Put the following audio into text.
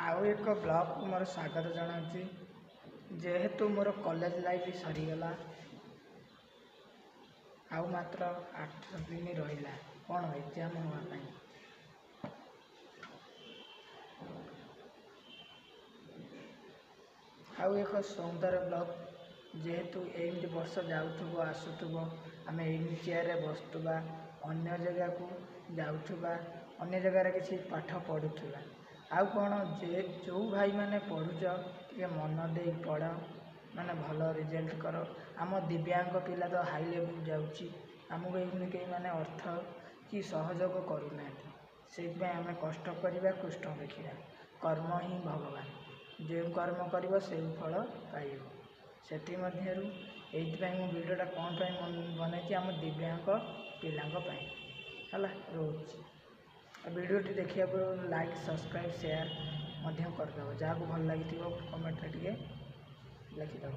आउ एक ब्लॉग को मोर स्वागत जनाऊँगी। जेहेतु मोर कॉलेज लाइफ सरीगला आउ मात्र 8 दिन रहा कौन एग्जाम होगापाई आउ एक सुंदर ब्लॉग जेहेतु एमती वर्ष जाऊब आसुब आम एम चेयर बसुवा अन्य जगह को जाऊबा अन्य जगार किसी पाठ पढ़ुवा आउ कौन जे जो भाई मैंने पढ़ुच टे मन दे पढ़ माने भल रिजल्ट कर। आम दिव्यांग पिला तो हाई लेवल जाऊँगी आमको ये कहीं मैंने अर्थ कि सहयोग करूना से आम कष्ट करवा कृष्ण देखा कर्म ही भगवान जो कर्म कर से फल पाइब से भिडियोटा कौन बनई आम दिव्यांग पिला रोज भिडियोटी देखिया पूर्व लाइक सब्सक्राइब शेयर करदेव जहाँ को भल लगी कमेंट लिखिदेव।